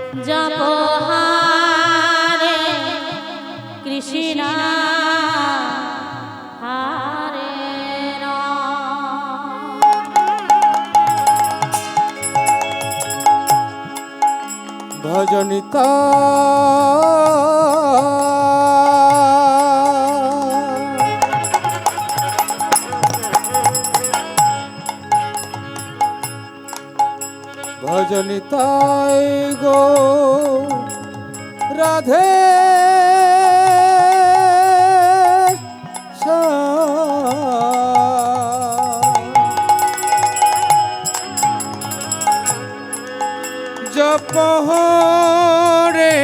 जप हरे कृष्ण हरे राम। भजनिता भजनिताय गो राधे जप हरे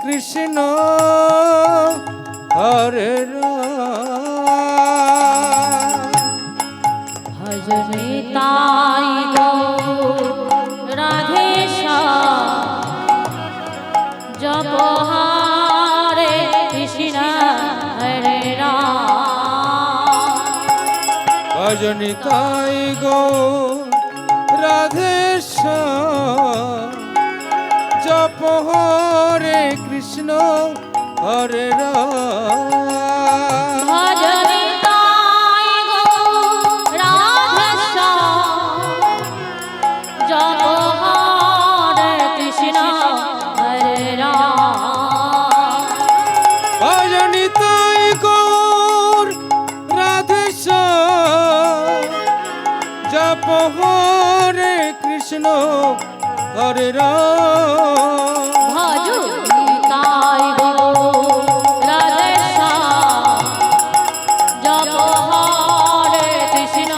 कृष्ण हरे राम। भजनिताय गो जप हरे कृष्ण हरे राम। भजनिताय गो राधेश्याम जप हरे कृष्ण हरे राम। भजनिताय गो राधेश्याम जप हरे कृष्ण हरे राम। भजनिताय गौर राधेश्याम जप हरे कृष्ण हरे राम। भजनिताय गो राधेश्याम जप हरे कृष्ण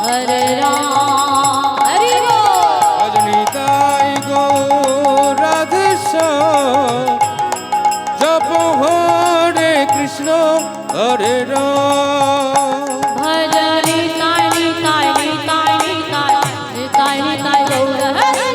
हरे राम। हरि बोल। भजनिताय गो राधेश्याम जप हरे कृष्ण हरे राम। भजनिताय निताय निताय निताय निताय निताय गौर हरि।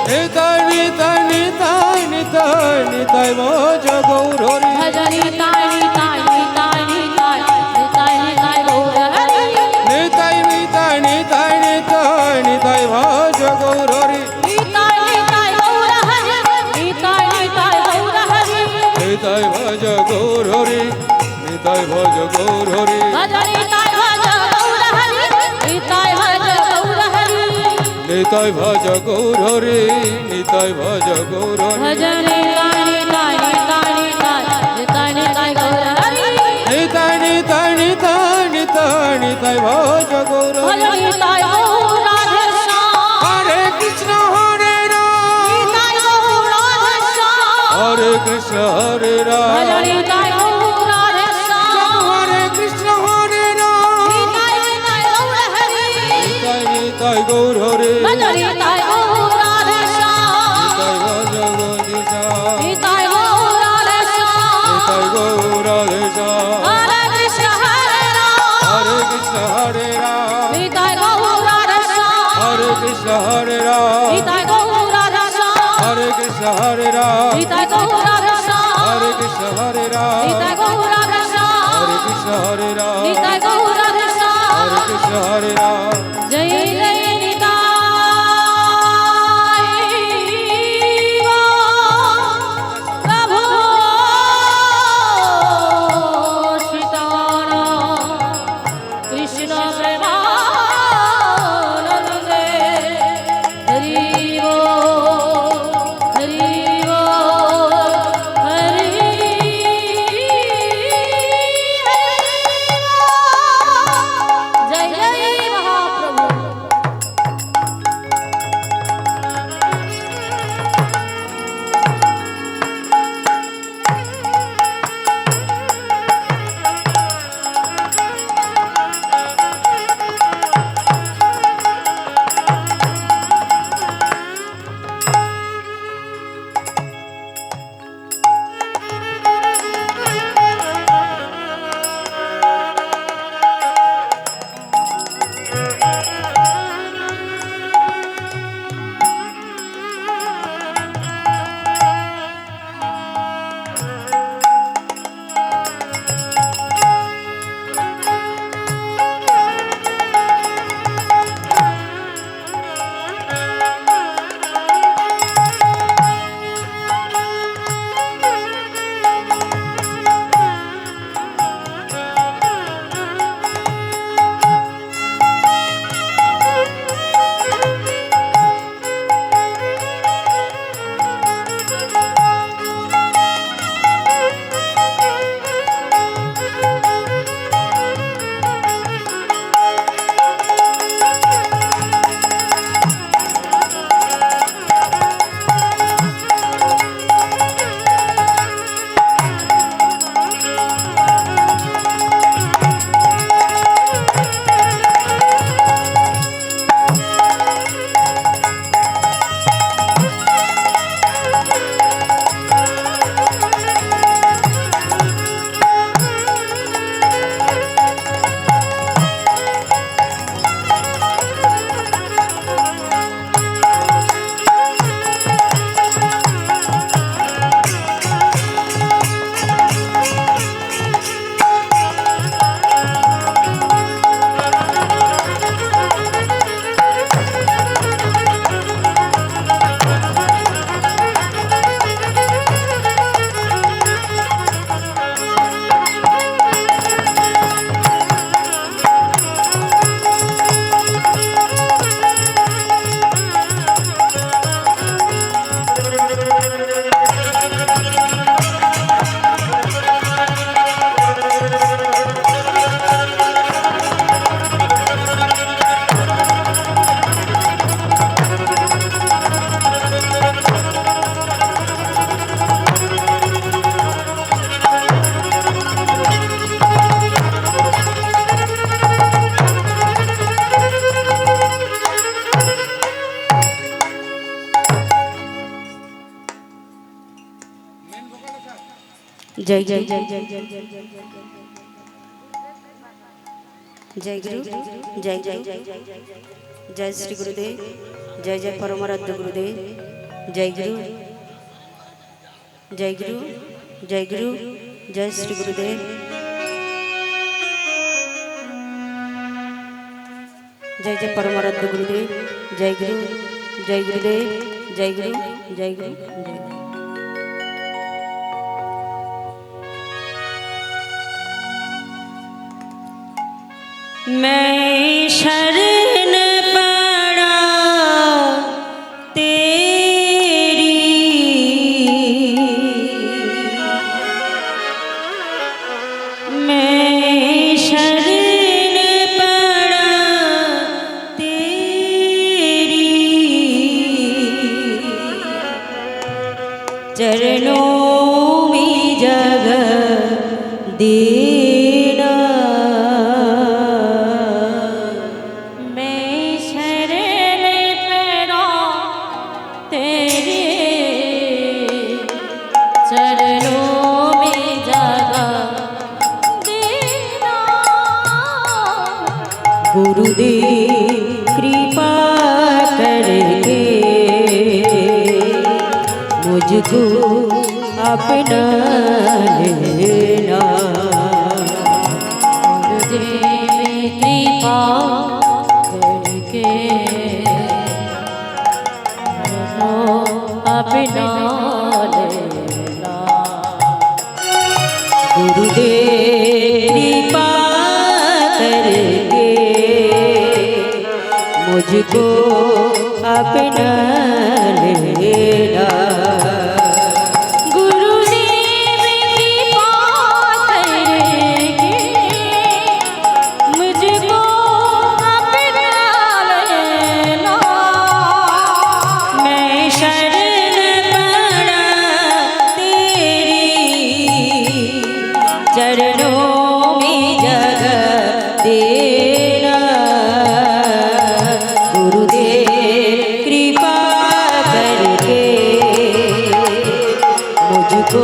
निताय निताय निताय निताय निताय भज गौर हरि। भजनिताय निताय निताय निताय निताय निताय गौर हरि। निताय निताय निताय निताय निताय भज गौर हरि। निताय निताय गौर हरि। निताय निताय गौर हरि। निताय भज गौर हरि। निताय भज गौर हरि। भजनिताय भज गौर हरि। निताय भज गौर हरि। निताय भज गौर हरि। निताय भज गौर हरि। भजनिताय निताय निताय निताय निताय निताय गौर हरि। निताय निताय निताय निताय निताय भज गौर हरि। भजनिताय गौर राधेश्याम हरे कृष्ण हरे राम। निताय गौर राधेश्याम। हरे कृष्ण हरे राम। भजनिताय गौर राधेश्याम हरे कृष्ण हरे राम। निताय निताय गौर हरि। निताय निताय गौर हरि। भजनिताय गौर राधेश्याम निताय भज गौर श्याम। निताय गौर राधेश्याम। निताय गौर राधेश्याम। हरे कृष्ण हरे राम। हरे कृष्ण हरे राम। निताय गौर राधेश्याम। हरे कृष्ण हरे राम। निताय गौर राधेश्याम। हरे कृष्ण हरे राम। निताय गौर राधेश्याम। हरे कृष्ण हरे राम। निताय गौर राधेश्याम। हरे कृष्ण हरे राम। निताय गौर राधेश्याम। हरे कृष्ण हरे राम। जय जय प्रभु सीताराम कृष्ण प्रेमानंदे। हरि बोल हरि बोल हरि बोल। जय जय महाप्रभु। जय जय जय जय जय जय गुरु जय जय जय जय श्री गुरुदेव जय जय परमाराध्य गुरुदेव जय गुरु जय गुरु जय गुरु जय श्री गुरुदेव जय जय परमाराध्य गुरुदेव जय गुरु जय गुरुदेव जय गुरु जय गुरु जय गुरु। मैं शरण पड़ा तेरी मैं शरण पड़ा तेरी चरणों में जगह देना गुरुदेव कृपा करके मुझको अपना लेना गुरुदेव कृपा करके अपना लेना गुरुदेव कृपा करके मुझको अपना लेना गुरुदेव कृपा करके मुझको अपना लेना मैं शरण पड़ा तेरी चरणों में जगह देना गुरुदेव कृपा करके मुझको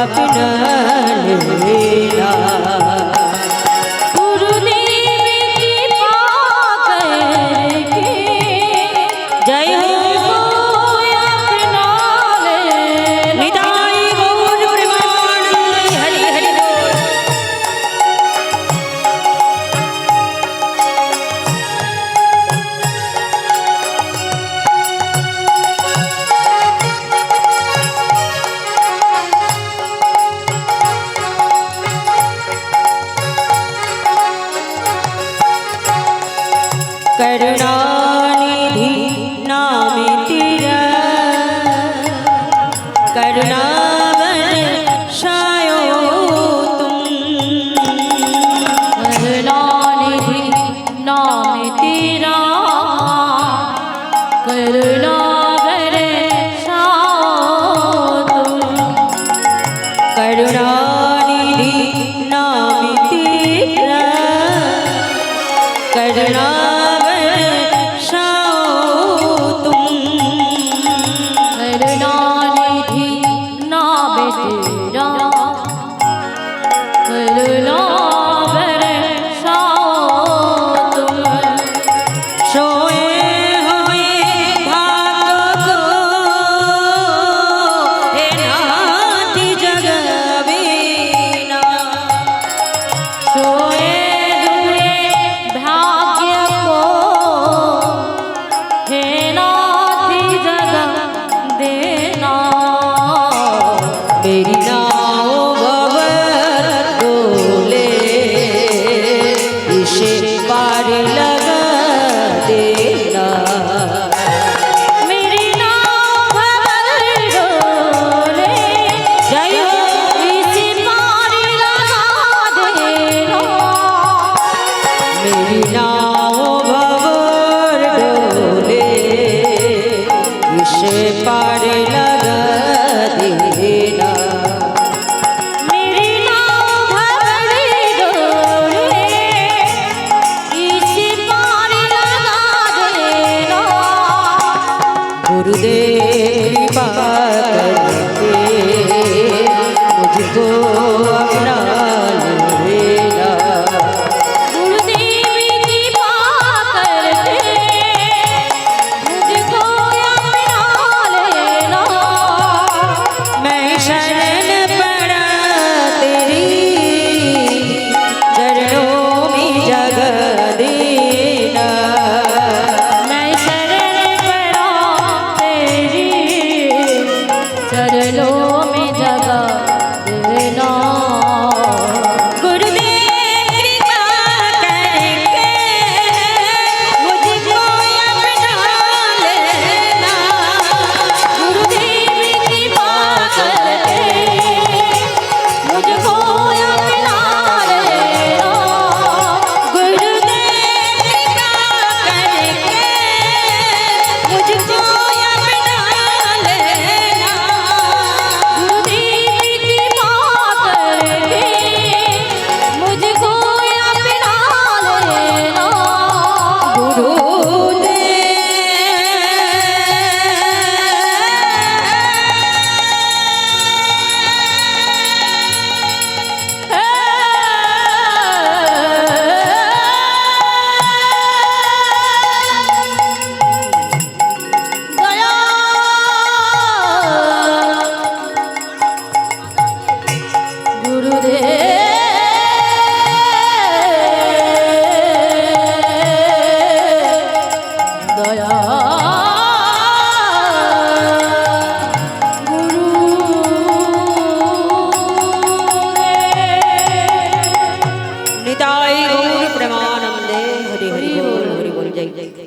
अपना लेना गुरुदेव कृपा करके जय हो अपना लेना निताई गौर प्रेमानंद हरि हरि बोल। करुणानिधि नाम तेरा करुणावन शायो तुम करुणानिधि नाम तेरा करुणा बरसाओ तुम करुणानिधि नाम तेरा करुणावन शायो तुम करुणानिधि नाम तेरा करुणा बरसाओ तुम सोए हुए भाग मुझको अपना लेना। गुरुदेव कृपा करके मुझको अपना लेना। मैं शरण पड़ा तेरी चरणों में जगह देना। मैं शरण पड़ा तेरी चरणों में जगह देना। गुरुदेव कृपा करके मुझको अपना लेना। गुरुदेव कृपा करके मुझको अपना लेना। गुरुदेव कृपा करके मुझको अपना लेना। गुरुदेव कृपा करके मुझको अपना लेना। दया गुरुदेव दया निताई गौर प्रेमानंदे हरि हरि बोल जय जय जय।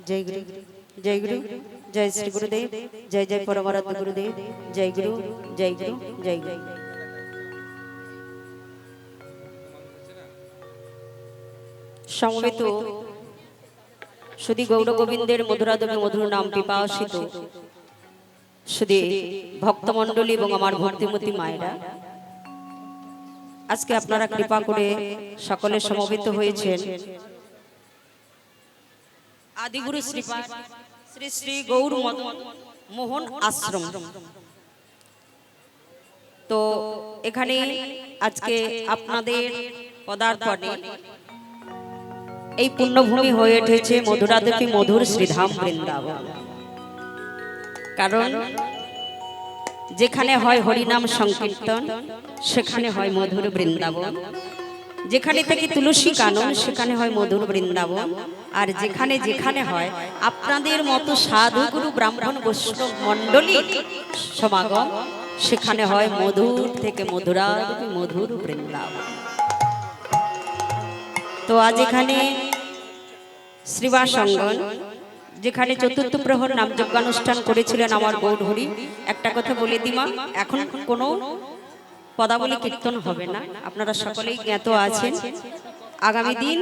जय गुरु जय गुरु जय श्री गुरुदेव जय जय परमाराध्य गुरुदेव जय गुरु जय गुरु जय गुरु। সমবেত শুধু গৌর গোবিন্দের মধুরাদমে মধুর নাম পিপাসিত শুধু ভক্তমণ্ডলী এবং আমার ভক্তিমতী মায়েরা, আজকে আপনারা কৃপা করে সকলে সমবেত হয়েছেন আদিগুরু শ্রীপাদ শ্রী শ্রী গৌর মোহন আশ্রম। তো এখানে আজকে আপনাদের পদার্পণে এই পুণ্যভূমি হয়ে উঠেছে মধুরাদেবী মধুর শ্রীধাম বৃন্দাবন। কারণ যেখানে হয় হরিনাম সংকীর্তন সেখানে হয় মধুর বৃন্দাবন, যেখানে থেকে তুলসী কানন সেখানে হয় মধুর বৃন্দাবন, আর যেখানে যেখানে হয় আপনাদের মতো সাধুগুরু ব্রাহ্মণ বৈষ্ণব মণ্ডলী সমাগম সেখানে হয় মধুর থেকে মধুরাদেবী মধুর বৃন্দাবন। তো আজ এখানে শ্রীবাস অঙ্গন যেখানে চতুর্থ প্রহর নামযজ্ঞানুষ্ঠান করেছিলেন আমার গৌরহরি, একটা কথা বলে দিমা, এখন কোনো পদাবলী কীর্তন হবে না, আপনারা সকলেই জ্ঞাত আছেন। আগামী দিন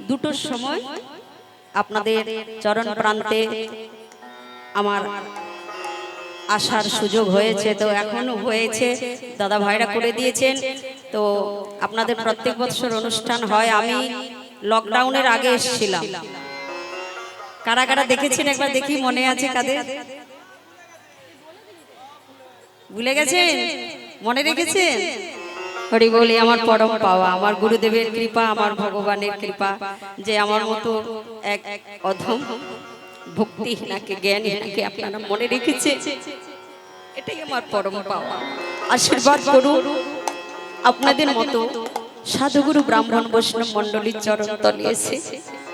2টোর সময় আপনাদের চরণ প্রান্তে আমার আসার সুযোগ হয়েছে, তো এখনো হয়েছে, দাদা ভাইরা করে দিয়েছেন। তো আপনাদের প্রত্যেক বছর অনুষ্ঠান হয়। আমি লকডাউনের আগে এসেছিলাম, কারা কারা দেখেছেন একবার দেখি, মনে আছে কাদের? ভুলে গেছেন? মনে রেখেছেন? হরি বলি, আমার পরম পাওয়া, আমার গুরুদেবের কৃপা, আমার ভগবানের কৃপা যে আমার মতো এক অধম ভক্তিহীনাকে জ্ঞানহীনাকে আপনারা মনে রেখেছে, এটাই আমার পরম পাওয়া। আশীর্বাদ করুন আপনাদের মতো সাধুগুরু ব্রাহ্মণ বৈষ্ণব মণ্ডলীর চরণ তলে এসে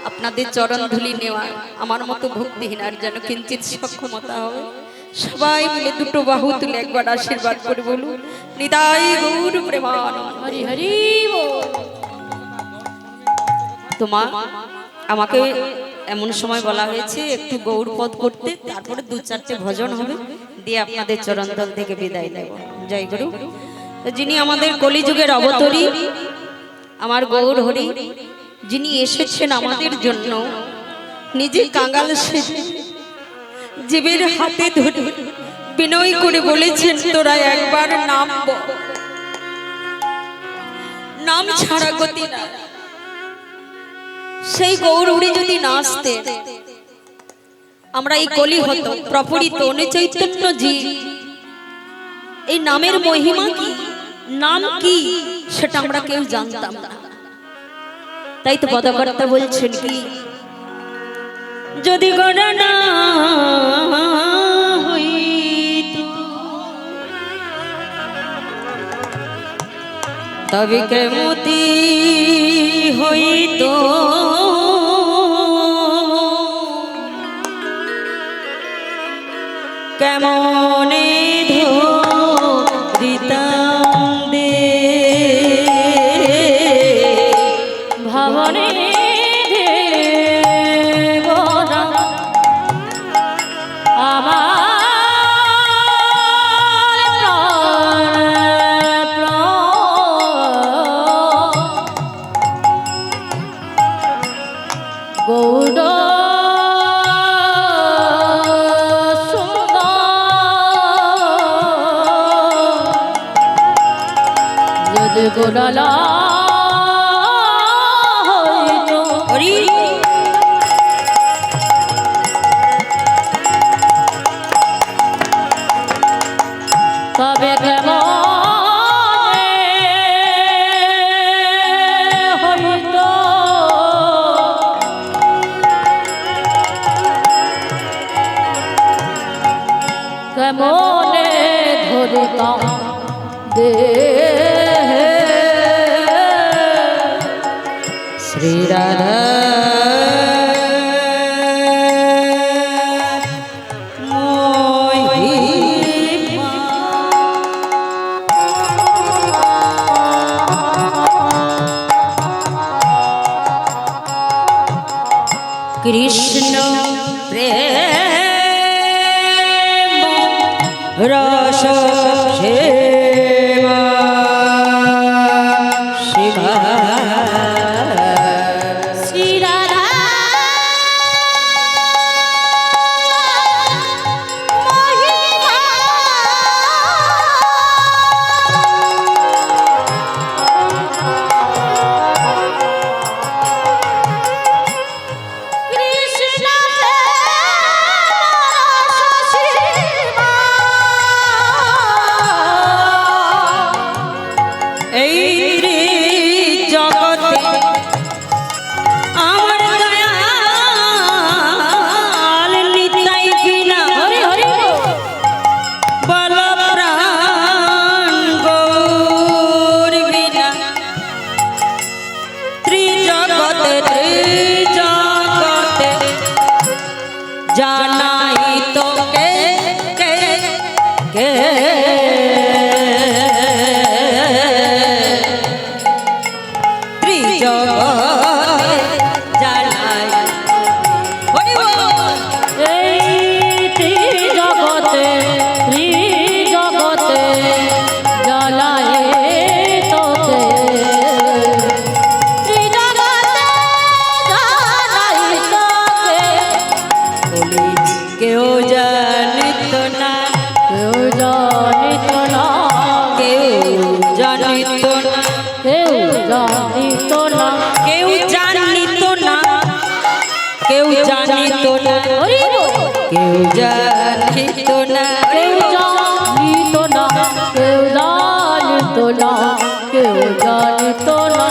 আপনাদের চরণ ধুলি নেওয়া আমার মতো ভক্তিহীনার যেন কিঞ্চিত সক্ষমতা হবে। সবাই মিলে দুটো বাহু তুলে একবার আশীর্বাদ করে বলুন, নিতাই গৌর প্রেমানন্দ। হরি হরি বল। তোমা আমাকে এমন সময় বলা হয়েছে একটু গৌরপদ করতে, তারপরে দু চারটে ভজন হবে, দিয়ে আপনাদের চরণতল থেকে বিদায় নেব। জয় গুরু। তো যিনি আমাদের কলিযুগের অবতরী, আমার গৌর হরি, যিনি এসেছেন আমাদের জন্য, নিজে কাঙ্গাল সেজে জীবের হাতে ধরে বিনয় করে বলেছেন, তোরা একবার নাম বল, নাম ছাড়া গতি না। সেই গৌরহরি যদি না আসতে, আমরা এই কলি হতো প্রপরিত চৈতন্য জি। এই নামের মহিমা কি, নাম কি, সেটা আমরা কেউ জানতাম না। তাই তো পদকর্তা বলছেন কি, যদি গণনা হইত তবে কেমতি হইত, কেমনে ধরিতাম দে ভবনে দেবনা আমার প্রাণ গৌর যদি গোলালা হরি তবে কেমন হইত কেমনে ধরিতাম দে শ্রী রাধা কৃষ্ণ প্রেম রস সেবা শিবা শ্রী রাধা জানাই তো কে কে কে ত্রিজগতে জানাই। হরি বল। এই জগতে জগতে জ্বালায় তোতে জগতে জ্বালাই তোতে কেউ জানিত না, কেউ জানিত না, কেউ জানিত না, কেউ জানিত না, কেউ জানিত না, কেউ জানিত না, হরি বল। কেউ জানিত না, কেউ জানিত না, কেউ জানিত না, কেউ জানিত না,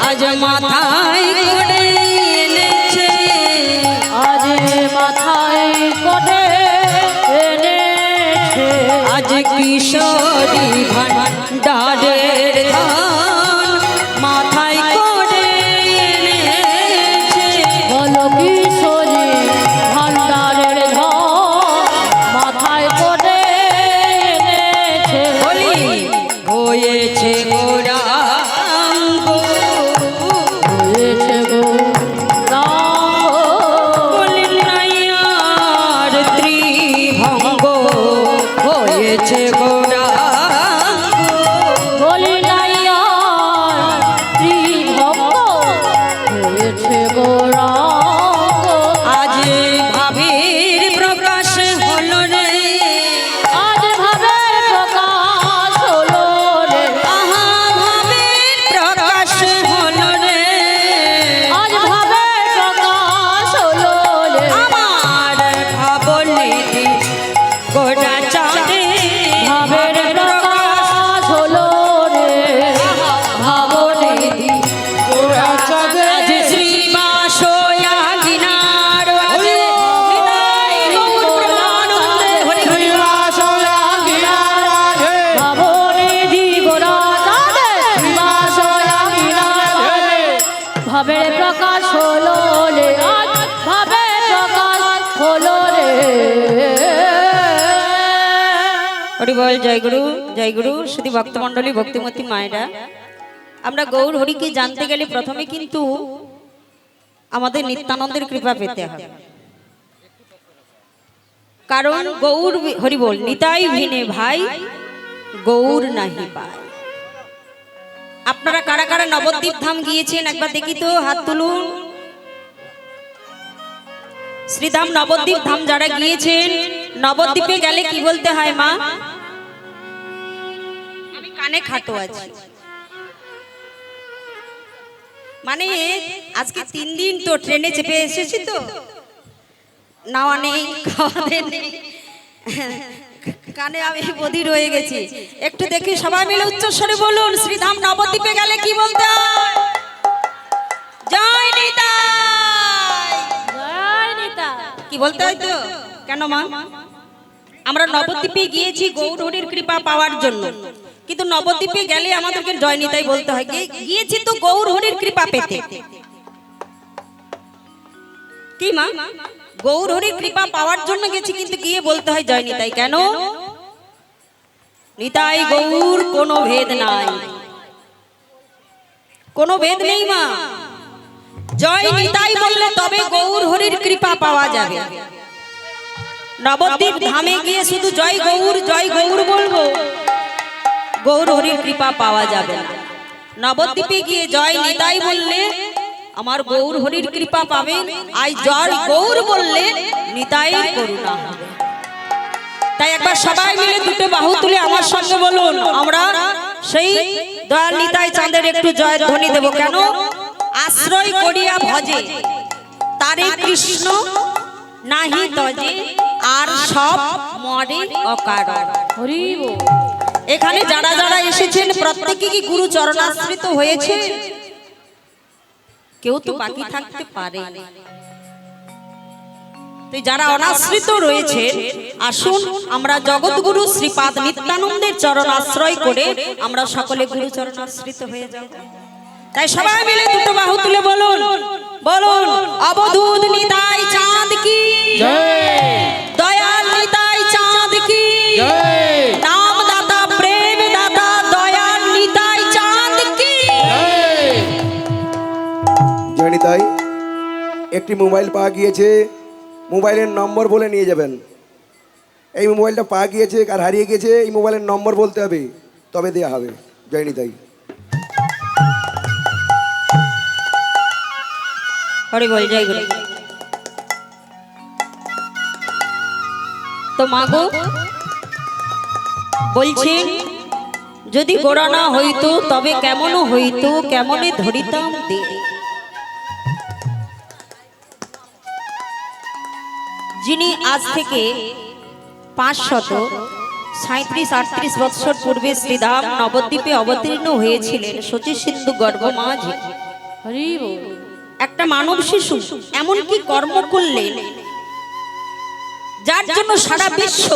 আজ মাথায় করে এনেছে, আজ মাথায় করে এনেছে, আজ কিশোরী ভান্ডারের ধান মাথায় করে এনেছে, বলো কিশোরী ভান্ডারের ধন মাথায় করে হয়েছে গৌরাঙ্গ বলি নাই আর ত্রিভক্ত হয়েছে গৌরাঙ্গ। আজ ভাবের প্রকাশ হলো রে আজ ভাবের প্রকাশ হলো রে, আহা ভাবের প্রকাশ হলো রে আজ ভাবের প্রকাশ হলো রে। আমার ভাবনীতি গোটা চাঁদে ভাবের প্রকাশ হলো রে, ভাবনীতি গোরা চাঁদে আজ শ্রীবাসয়া গিনার আজে নিতাই গৌর প্রেমানন্দে হরি হরি শ্রীবাসয়া গিরিরাজে, ভাবনিধি গোরা চাঁদে শ্রীবাসয়া গিরিরাজে। ভাবের প্রকাশ হলো রে, আজ ভাবের প্রকাশ হলো রে। হরি বল জয় গুরু শুধু ভক্তমণ্ডলী ভক্তিমতী মায়েরা, আমরা গৌর হরিকে জানতে গেলে প্রথমে কিন্তু আমাদের নিত্যানন্দের কৃপা পেতে হবে। কারণ গৌর হরি বল নিতাই ভিনে ভাই গৌর নাহি পায়। আপনারা কারা কারা নবদ্বীপ ধাম গিয়েছেন একবার দেখি তো, হাত তুলুন। শ্রীধাম নবদ্বীপ ধাম যারা গিয়েছেন, নবদ্বীপে গেলে কি বলতে হয় মা? আমি কানে খাটো আছি, মানে আজকে 3 দিন তো ট্রেনে চেপে এসেছি তো, নাওয়া নেই খাওয়া নেই, কানে আমি বধির হয়ে গেছি। একটু দেখি সবাই মিলে উচ্চস্বরে বলুন, শ্রীধাম নবদ্বীপে গেলে কি বলতে হয়? জয় নিতাই। জয় নিতাই। কি বলতে হয় তো? কেন মা? আমরা নবদ্বীপে গিয়েছি গৌর হরির কৃপা পাওয়ার জন্য, কিন্তু নবদ্বীপে গেলে আমাদেরকে জয় নিতাই বলতে হয়। গিয়েছি তো গৌর হরির কৃপা পেতে। কি মা? গৌর হরির কৃপা পাওয়ার জন্য গেছি, কিন্তু গিয়ে বলতে হয় জয় নিতাই। কেন? নিতাই গৌর কোনো ভেদ নাই, কোনো ভেদ নেই মা। জয় নিতাই বললে তবে গৌর হরির কৃপা পাওয়া যাবে। নবদ্বীপ ধামে গিয়ে শুধু জয় গৌর বলবো, গৌর হরির কৃপা পাওয়া যাবে না। নবদ্বীপে গিয়ে জয় নিতাই বললে আমার গৌর হরির কৃপা পাবেন, আই জয় গৌর বললে নিতাইয়ের করুণা হবে। তাই একবার সবাই মিলে দুটো বাহু তুলে আমার সঙ্গে বলুন, আমরা সেই দয়াল নিতাই চাঁদের একটু জয় ধ্বনি দেব। কেন? আশ্রয় করিয়া ভজে তারে কৃষ্ণ নাহি তজে, আর সব মরে অকারণ। হরি বল। এখানে যারা যারা এসেছেন প্রত্যেকে কি গুরু চরণাশ্রিত হয়েছে? কেউ তো বাকি থাকতে পারে। তো যারা অনাশ্রিত রয়েছে, আসুন আমরা জগৎগুরু শ্রীপাদ নিত্যানন্দের চরণ আশ্রয় করে আমরা সকলে গুরু চরণাশ্রিত হয়ে যাব। তাই সবাই মিলে দুটো বাহু তুলে বলুন, অবধূত নিতাই চাঁদ কি জয়, দয়াল নিতাই চাঁদ কি জয়, নাম দাতা প্রেম দাতা দয়াল নিতাই চাঁদ কি। জয়। জয় নিতাই। একটি মোবাইল পাওয়া গিয়েছে, মোবাইলের নম্বর বলে নিয়ে যাবেন। এই মোবাইলটা পাওয়া গিয়েছে আর হারিয়ে গেছে, এই মোবাইলের নম্বর বলতে হবে, তবে দেওয়া হবে। জয় নিতাই। হরি বল জয় গুরু। তো মাগো বলছেন, যদি গোড়া না হইতো তবে কেমন হইতো, কেমনে ধরিতাম দে। যিনি আজ থেকে 537-38 বৎসর পূর্বে শ্রীধাম নবদ্বীপে অবতীর্ণ হয়েছিলেন শচী সিন্ধু গর্ভ মাঝি, হরি বল। একটা মানব শিশু এমন কি কর্ম করলেন যার জন্য সারা বিশ্ব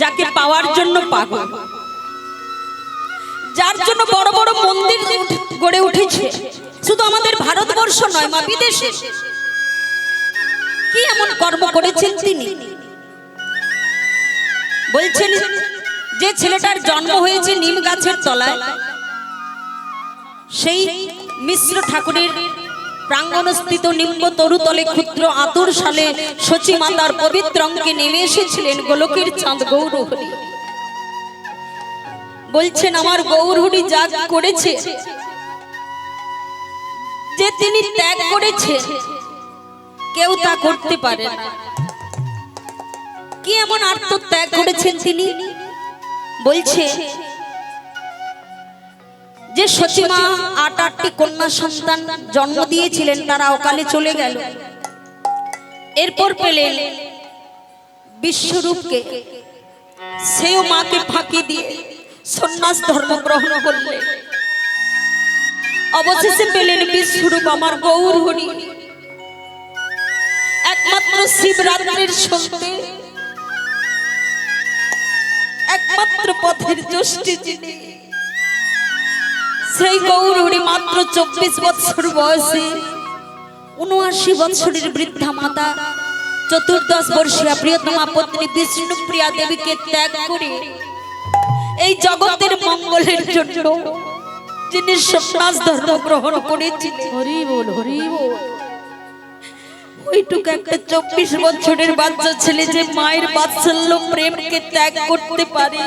যাকে পাওয়ার জন্য পাগল, যার জন্য বড় বড় মন্দির গড়ে উঠেছে। শুধু আমাদের ভারতবর্ষ নয় মা, বিদেশে কি এমন কর্ম করেছেন তিনি? বলছেন যে ছেলেটার জন্ম হয়েছে নিম গাছের তলায়, সেই মিশ্র ঠাকুরের প্রাঙ্গণস্থিত নিম্ব তরুতলে ক্ষুদ্র আতুর সালে শচী মাতার পবিত্র অঙ্গে নেমে এসেছিলেন গোলকের চাঁদ গৌর হরি। বলছেন আমার গৌরহরি যা করেছে, যে তিনি ত্যাগ করেছে কেউ তা করতে পারে না। কি এমন আত্মত্যাগ করেছেন তিনি? বলছে যে সচিমা 8টি কন্যা সন্তান জন্ম দিয়েছিলেন, তারা অকালে চলে গেল। এরপর পেলেন বিশ্বরূপকে, সেও মাকে ফাঁকি দিয়ে সন্ন্যাস ধর্ম গ্রহণ করলেন। অবশেষে পেলেন বিশ্বরূপ আমার গৌরহরি, একমাত্র শিবরাত্রির সন্ধ্যে, একমাত্র পথের জ্যোষ্ঠী যিনি, সেই গৌরহরি মাত্র 24 বছর বয়সে 79 বছরের বৃদ্ধা মাতা 14 বর্ষীয়া প্রিয়তমা পত্নী বিষ্ণুপ্রিয়া দেবীকে ত্যাগ করে এই জগতের মঙ্গলের জন্য যিনি সন্ন্যাস ধর্ম গ্রহণ করেছিলেন। হরি বল, হরি বল। ওইটুকু একটা 24 বছরের বাচ্চা ছেলে যে মায়ের বাৎসল্য প্রেমকে ত্যাগ করতে পারে,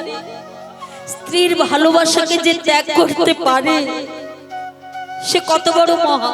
স্ত্রীর ভালোবাসাকে যে ত্যাগ করতে পারে, সে কত বড় মহা।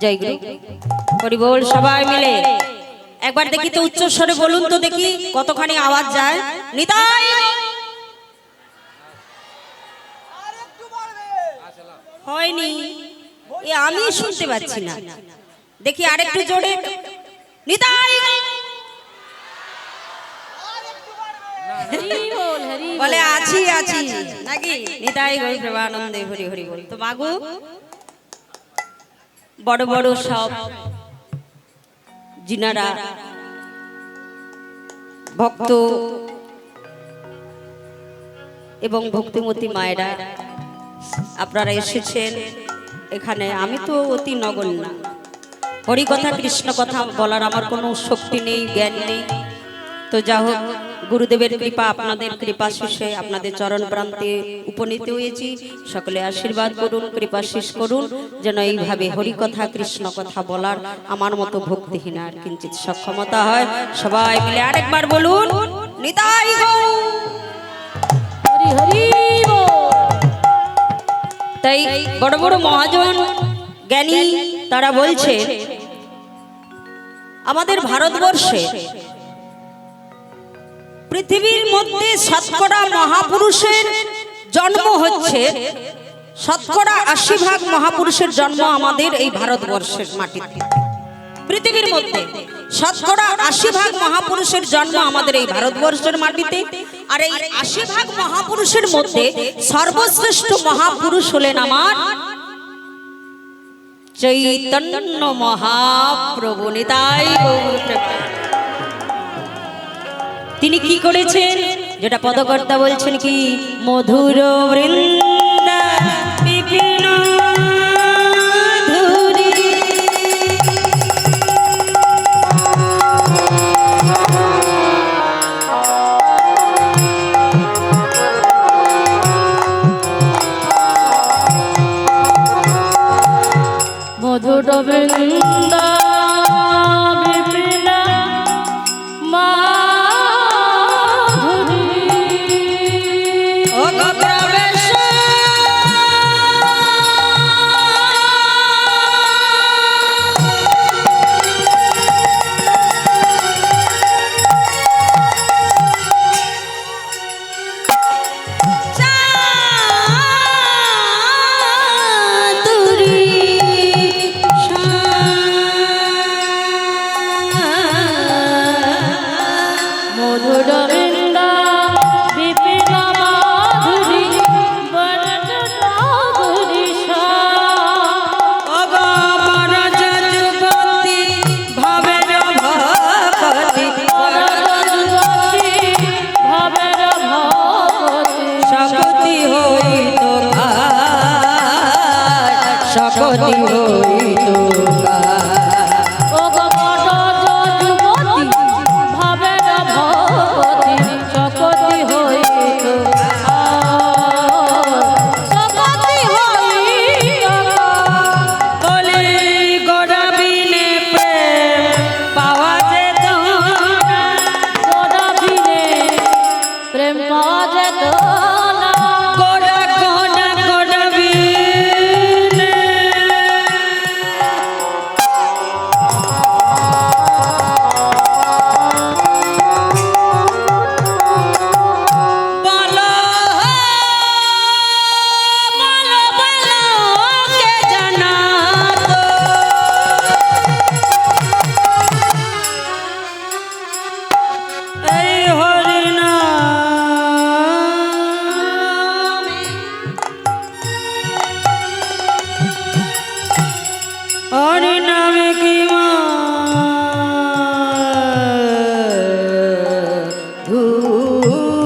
জয় গুরু, হরি বল। সবাই মিলে একবার দেখি তো, উচ্চ স্বরে বলুন তো দেখি কতখানি আওয়াজ যায়। নিতাই হয়নি, এ আমি শুনতে পাচ্ছি না। দেখি আরেকটু জোরে, নিতাই হরি বল, হরি বল। বলে আছি আছি নাকি? নিতাই গৌর প্রেমানন্দে হরি হরি বল। তো মাগু বড় বড় সব যিনারা ভক্ত এবং ভক্তিমতী মায়েরা আপনারা এসেছেন এখানে। আমি তো অতি নগণ্য, হরি কথা কৃষ্ণ কথা বলার আমার কোনো শক্তি নেই, জ্ঞান নেই। তো যা হোক, গুরুদেবের কৃপা, আপনাদের কৃপা শেষে আপনাদের চরণ প্রান্তে উপনীত হয়েছি। সকলে আশীর্বাদ করুন, কৃপা শেষ করুন, যেন এইভাবে হরি কথা কৃষ্ণ কথা বলার আমার মতো ভক্তিহীন আর কিঞ্চিত সক্ষমতা হয়। সবাই মিলে আরেকবার বলুন, নিতাই গৌর। হরি হরি বল। তাই বড় বড় মহাজন জ্ঞানী তারা বলছে আমাদের ভারতবর্ষে পৃথিবীর মধ্যে শতকরা মহাপুরুষের জন্ম হচ্ছে, শতকরা 80% মহাপুরুষের জন্ম আমাদের এই ভারতবর্ষের মাটিতে। পৃথিবীর মধ্যে শতকরা 80% মহাপুরুষের জন্ম আমাদের এই ভারতবর্ষের মাটিতে। আর এই 80% মহাপুরুষের মধ্যে সর্বশ্রেষ্ঠ মহাপুরুষ হলেন আমার চৈতন্য মহাপ্রভু। নিতাই গৌর প্রেমানন্দে। তিনি কি করেছেন, যেটা পদকর্তা বলছেন কি, মধুর বৃন্দা বিপিন ধুরি। মধুর বৃন্দ বিপিন মাধুরী। ও প্রবেশ মধুর বৃন্দ বিপিন মাধুরী বরদাগুরি অগমন যুবতী ভাবের ভগতি ভাবের ভগতি শক্তি হইত শক্তি হইত ও গমন যুবতী ভাবের ভগতি শক্তি হইত শক্তি হইত বলি গোড়াবিনে প্রেম পাওয়া যেত গোড়া বিনে প্রেম পাওয়া যেত না। গোড়া গোড়া গোড়াবিনে বলো বলো বলো কে জানাতো এই হরিনাম হরিনামে কি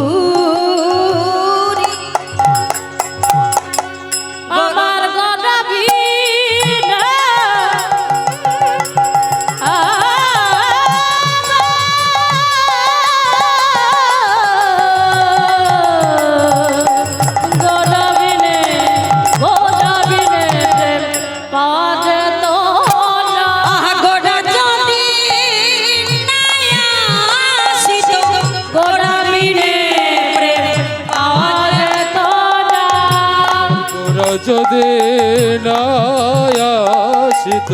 ধুরি আমার গোড়া বিনে গোড়া বিনে প্রেম পাওয়া যেত না। গোড়া যদি নায়াসিত গোড়া বিনে প্রেম পাওয়া যেত না। তোরা যদি না আসিত